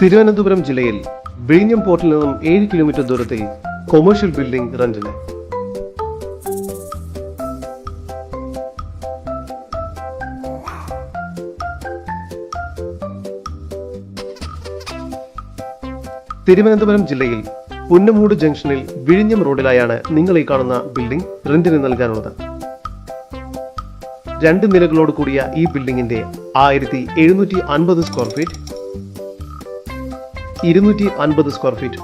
തിരുവനന്തപുരം ജില്ലയിൽ വിഴിഞ്ഞം പോർട്ടിൽ നിന്നും 7 കിലോമീറ്റർ ദൂരത്തിൽ കൊമേഴ്ഷ്യൽ ബിൽഡിംഗ് റെന്റിന്. തിരുവനന്തപുരം ജില്ലയിൽ പുന്നമൂട് ജംഗ്ഷനിൽ വിഴിഞ്ഞം റോഡിലായാണ് നിങ്ങൾ ഈ കാണുന്ന ബിൽഡിംഗ് റെന്റിന് നൽകാനുള്ളത്. 2 നിലകളോട് കൂടിയ ഈ ബിൽഡിംഗിന്റെ 1750 സ്ക്വയർ ഫീറ്റ്, 250 സ്ക്വയർ ഫീറ്റ്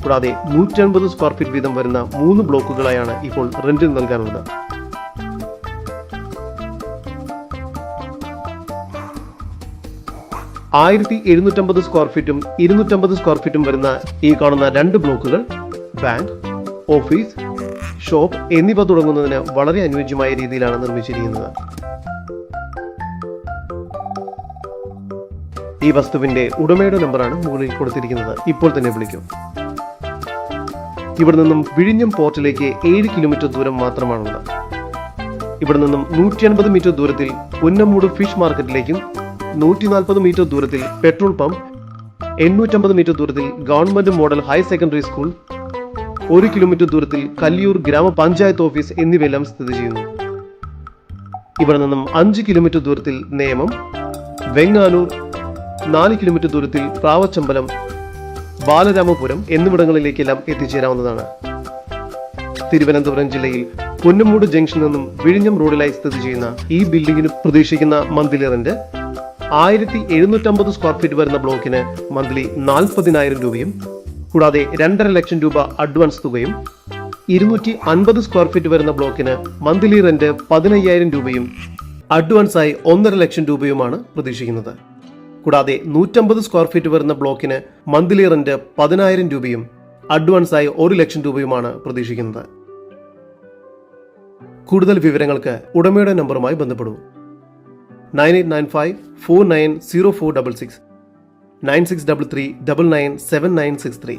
കൂടാതെ 150 സ്ക്വയർ ഫീറ്റ് വീതം വരുന്ന 3 ബ്ലോക്കുകളായാണ് ഇപ്പോൾ റെന്റിന് നൽകാനുള്ളത്. ആയിരത്തി 1750 സ്ക്വയർ ഫീറ്റും 250 സ്ക്വയർ ഫീറ്റും വരുന്ന ഈ കാണുന്ന 2 ബ്ലോക്കുകൾ ബാങ്ക്, ഓഫീസ്, ഷോപ്പ് എന്നിവ തുടങ്ങുന്നതിന് വളരെ അനുയോജ്യമായ രീതിയിലാണ് നിർമ്മിച്ചിരിക്കുന്നത്. ഈ വസ്തുവിന്റെ ഉടമയുടെ നമ്പറാണ് മുകളിൽ കൊടുത്തിരിക്കുന്നത്. ഇപ്പോൾ തന്നെ വിളിക്കും. ഇവിടെ നിന്നും വിഴിഞ്ഞം പോർട്ടിലേക്ക് 7 കിലോമീറ്റർ ദൂരം മാത്രമാണുള്ളത്. ഇവിടെ നിന്നും 150 മീറ്റർ ദൂരത്തിൽ പുന്നമൂട് ഫിഷ് മാർക്കറ്റിലേക്കും, 140 മീറ്റർ ദൂരത്തിൽ പെട്രോൾ പമ്പ്, 850 മീറ്റർ ദൂരത്തിൽ government model higher secondary school, 1 kilometre ദൂരത്തിൽ കല്ലിയൂർ ഗ്രാമപഞ്ചായത്ത് ഓഫീസ് എന്നിവയെല്ലാം സ്ഥിതി ചെയ്യുന്നു. ഇവിടെ നിന്നും 5 കിലോമീറ്റർ ദൂരത്തിൽ നേമം, വെങ്ങാനൂർ, 4 കിലോമീറ്റർ ദൂരത്തിൽ പ്രാവച്ചമ്പലം, ബാലരാമപുരം എന്നിവിടങ്ങളിലേക്കെല്ലാം എത്തിച്ചേരാവുന്നതാണ്. തിരുവനന്തപുരം ജില്ലയിൽ പുന്നമൂട് ജംഗ്ഷനിൽ നിന്നും വിഴിഞ്ഞം റോഡിലായി സ്ഥിതി ചെയ്യുന്ന ഈ ബിൽഡിംഗിന് പ്രതീക്ഷിക്കുന്ന മന്ത്ലി റെന്റ് 1750 സ്ക്വയർ ഫീറ്റ് വരുന്ന ബ്ലോക്കിന് മന്ത്ലി 40,000 രൂപയും കൂടാതെ 2.5 ലക്ഷം രൂപ അഡ്വാൻസ് തുകയും, 250 സ്ക്വയർ ഫീറ്റ് വരുന്ന ബ്ലോക്കിന് മന്ത്ലി റെന്റ് 15,000 രൂപയും അഡ്വാൻസായി 1.5 ലക്ഷം രൂപയുമാണ് പ്രതീക്ഷിക്കുന്നത്. കൂടാതെ 150 സ്ക്വയർ ഫീറ്റ് വരുന്ന ബ്ലോക്കിന് മന്ത്ലി റെന്റ് 10,000 രൂപയും അഡ്വാൻസായി 1 ലക്ഷം രൂപയുമാണ് പ്രതീക്ഷിക്കുന്നത്. കൂടുതൽ വിവരങ്ങൾക്ക് ഉടമയുടെ നമ്പറുമായി ബന്ധപ്പെടൂ. 9895490466 9633997963.